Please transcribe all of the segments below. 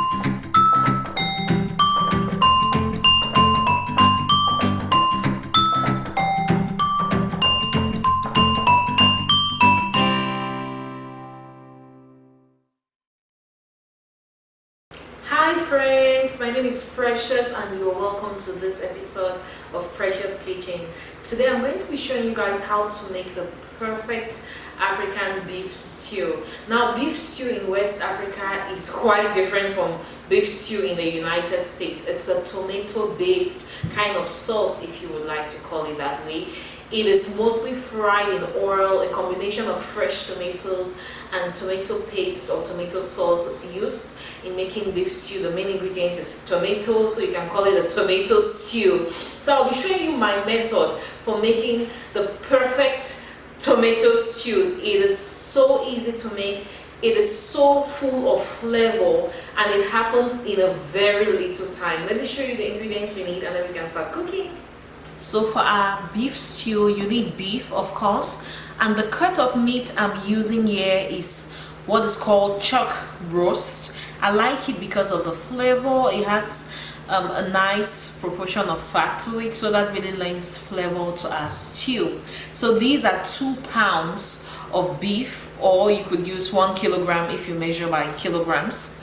Hi friends, my name is Precious and you're welcome to this episode of Precious Kitchen. Today I'm going to be showing you guys how to make the perfect African beef stew. Now beef stew in West Africa is quite different from beef stew in the United States. It's a tomato based kind of sauce, if you would like to call it that way. It is mostly fried in oil. A combination of fresh tomatoes and tomato paste or tomato sauce is used in making beef stew. The main ingredient is tomato, so you can call it a tomato stew. So I'll be showing you my method for making the perfect tomato stew. It is so easy to make. It is so full of flavor and it happens in a very little time. Let me show you the ingredients we need and then we can start cooking. So for our beef stew, you need beef, of course, and the cut of meat I'm using here is what is called chuck roast. I like it because of the flavor. It has a nice proportion of fat to it, so that really lends flavor to our stew. So these are 2 pounds of beef, or you could use 1 kilogram if you measure by kilograms.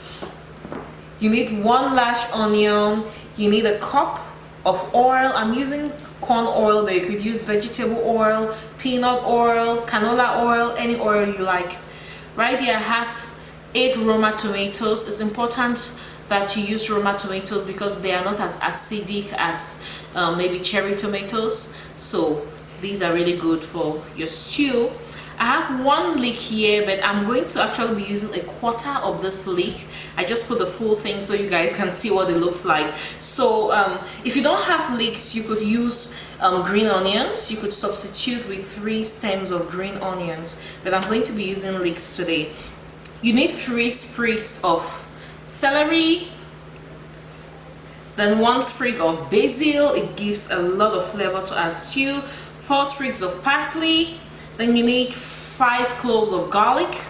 You need 1 large onion. You need a cup of oil. I'm using corn oil, but you could use vegetable oil, peanut oil, canola oil, any oil you like. Right here I have 8 Roma tomatoes. It's important that you use Roma tomatoes because they are not as acidic as maybe cherry tomatoes, so these are really good for your stew. I have 1 leek here, but I'm going to actually be using 1/4 of this leek. I just put the full thing so you guys can see what it looks like. So if you don't have leeks, you could use green onions. You could substitute with 3 stems of green onions, but I'm going to be using leeks today. You need 3 sprigs of celery, then 1 sprig of basil. It gives a lot of flavor to our stew. 4 sprigs of parsley. Then you need 5 cloves of garlic.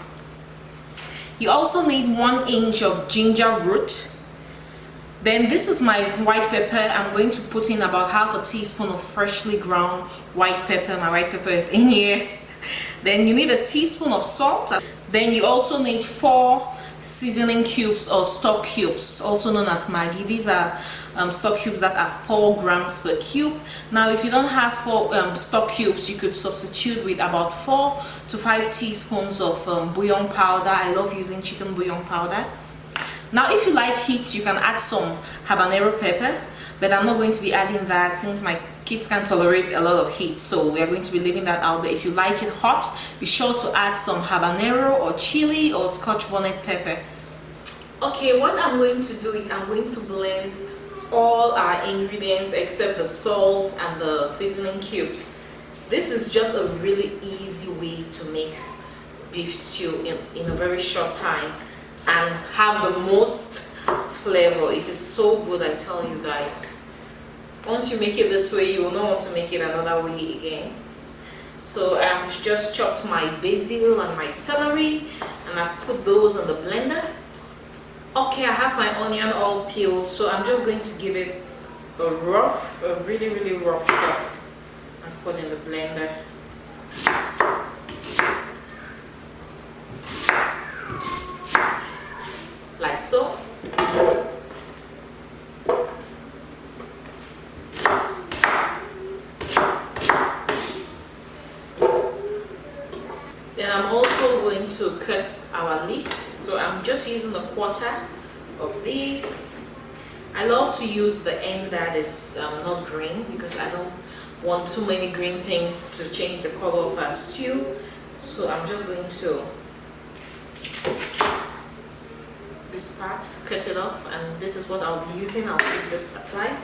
You also need 1 inch of ginger root. Then this is my white pepper. I'm going to put in about ½ a teaspoon of freshly ground white pepper. My white pepper is in here. Then you need a teaspoon of salt. Then you also need 4 seasoning cubes or stock cubes, also known as Maggi. These are stock cubes that are 4 grams per cube. Now if you don't have 4 stock cubes, you could substitute with about 4 to 5 teaspoons of bouillon powder. I love using chicken bouillon powder. Now if you like heat, you can add some habanero pepper, but I'm not going to be adding that since my kids can't tolerate a lot of heat, so we are going to be leaving that out. But if you like it hot, be sure to add some habanero or chili or scotch bonnet pepper. Okay, what I'm going to do is I'm going to blend all our ingredients except the salt and the seasoning cubes. This is just a really easy way to make beef stew in a very short time and have the most flavor. It is so good, I tell you guys. Once you make it this way, you will not want to make it another way again. So I've just chopped my basil and my celery and I've put those in the blender. Okay, I have my onion all peeled, so I'm just going to give it a really rough chop and put in the blender. Like so. Then I'm also going to cut our leeks. So I'm just using 1/4 of these. I love to use the end that is not green because I don't want too many green things to change the color of our stew. So I'm just going to this part, cut it off, and this is what I'll be using. I'll put this aside.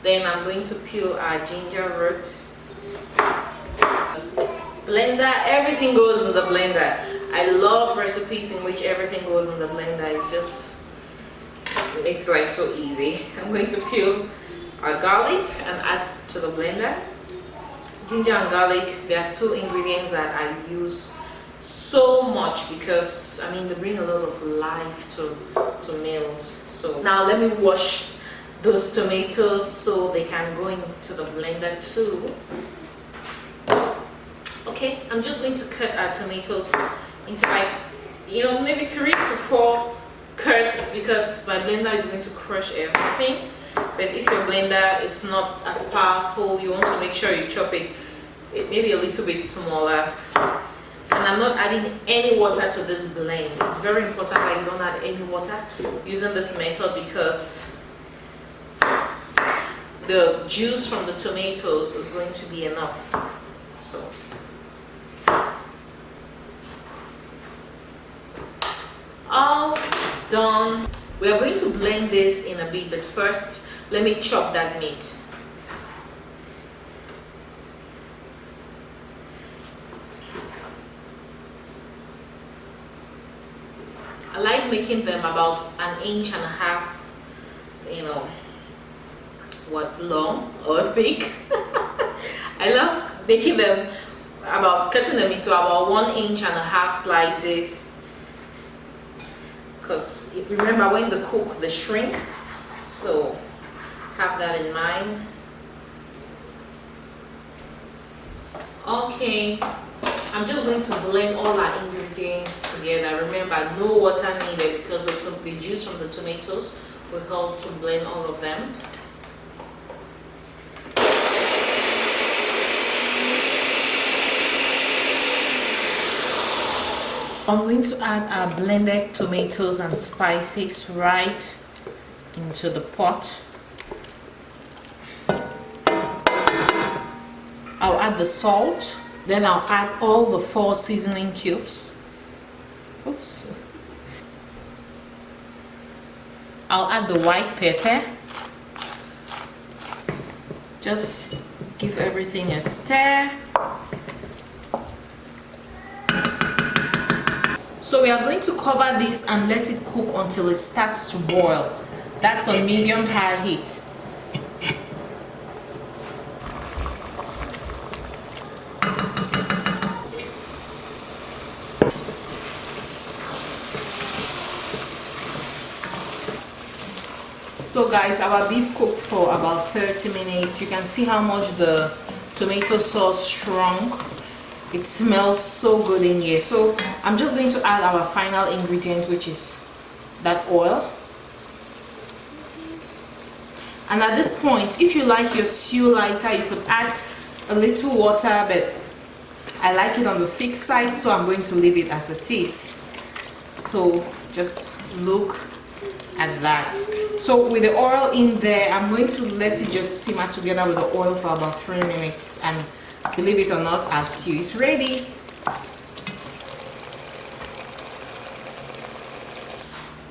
Then I'm going to peel our ginger root. Blender, everything goes in the blender. I love recipes in which everything goes in the blender. It makes life so easy. I'm going to peel our garlic and add to the blender. ginger and garlic. They are two ingredients that I use so much because I mean they bring a lot of life to meals. So now let me wash those tomatoes so they can go into the blender too. Okay, I'm just going to cut our tomatoes into like, you know, maybe 3 to 4 cuts because my blender is going to crush everything. But if your blender is not as powerful, you want to make sure you chop it maybe a little bit smaller. And I'm not adding any water to this blend. It's very important that you don't add any water using this method because the juice from the tomatoes is going to be enough. So all done. We are going to blend this in a bit, but first let me chop that meat. I like making them about 1.5 inches, you know, what, long or thick. I love making them cutting them into about 1.5 inch slices. Because remember when they cook they shrink, so have that in mind. Okay, I'm just going to blend all our ingredients together. Remember, no water needed because the juice from the tomatoes will help to blend all of them. I'm going to add our blended tomatoes and spices right into the pot. I'll add the salt, then I'll add all the 4 seasoning cubes. Oops. I'll add the white pepper. Just give everything a stir. So we are going to cover this and let it cook until it starts to boil. That's on medium high heat. So guys, our beef cooked for about 30 minutes. You can see how much the tomato sauce shrunk. It smells so good in here. So I'm just going to add our final ingredient, which is that oil. And at this point, if you like your stew lighter, you could add a little water, but I like it on the thick side, so I'm going to leave it as it is. So just look at that. So with the oil in there, I'm going to let it just simmer together with the oil for about 3 minutes, and believe it or not, our stew is ready.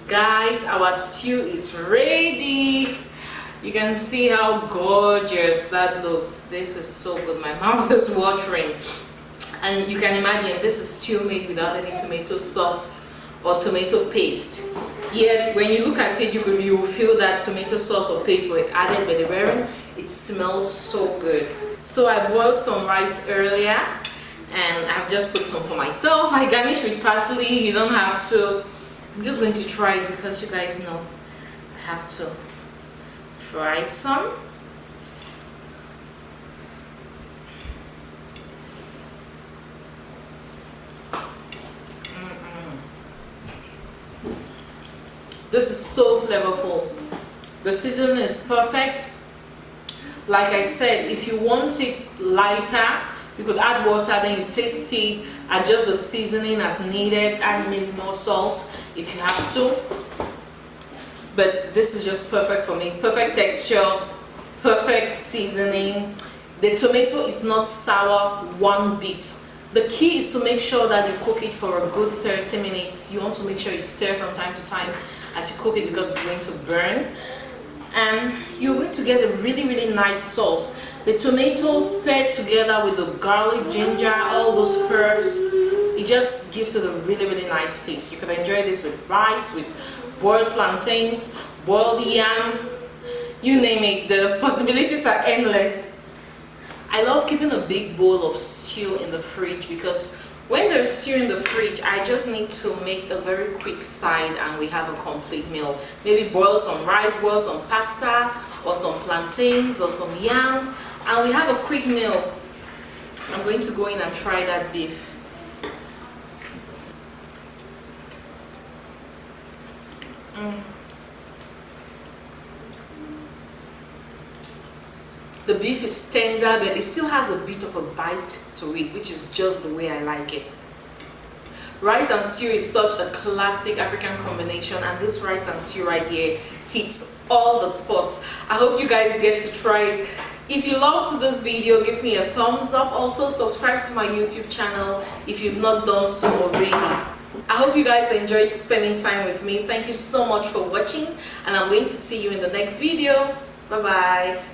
Guys, our stew is ready. You can see how gorgeous that looks. This is so good. My mouth is watering. And you can imagine this is stew made without any tomato sauce or tomato paste. Yet when you look at it, you will feel that tomato sauce or paste were added, but they weren't. It smells so good. So I boiled some rice earlier and I've just put some for myself. I garnish with parsley. You don't have to. I'm just going to try it because you guys know I have to try some. This is so flavorful. The seasoning is perfect. Like I said, if you want it lighter, you could add water, then you taste it, adjust the seasoning as needed, add maybe more salt if you have to. But this is just perfect for me. Perfect texture, perfect seasoning. The tomato is not sour one bit. The key is to make sure that you cook it for a good 30 minutes. You want to make sure you stir from time to time as you cook it because it's going to burn. And you're going to get a really nice sauce. The tomatoes paired together with the garlic, ginger, all those herbs, it just gives it a really nice taste. You can enjoy this with rice, with boiled plantains, boiled yam, you name it. The possibilities are endless. I love keeping a big bowl of stew in the fridge because when there's stew in the fridge, I just need to make a very quick side and we have a complete meal. Maybe boil some rice, boil some pasta, or some plantains, or some yams, and we have a quick meal. I'm going to go in and try that beef. The beef is tender, but it still has a bit of a bite to it, which is just the way I like it. Rice and stew is such a classic African combination, and this rice and stew right here hits all the spots. I hope you guys get to try it. If you loved this video, give me a thumbs up. Also subscribe to my YouTube channel if you've not done so already. I hope you guys enjoyed spending time with me. Thank you so much for watching, and I'm going to see you in the next video. Bye bye.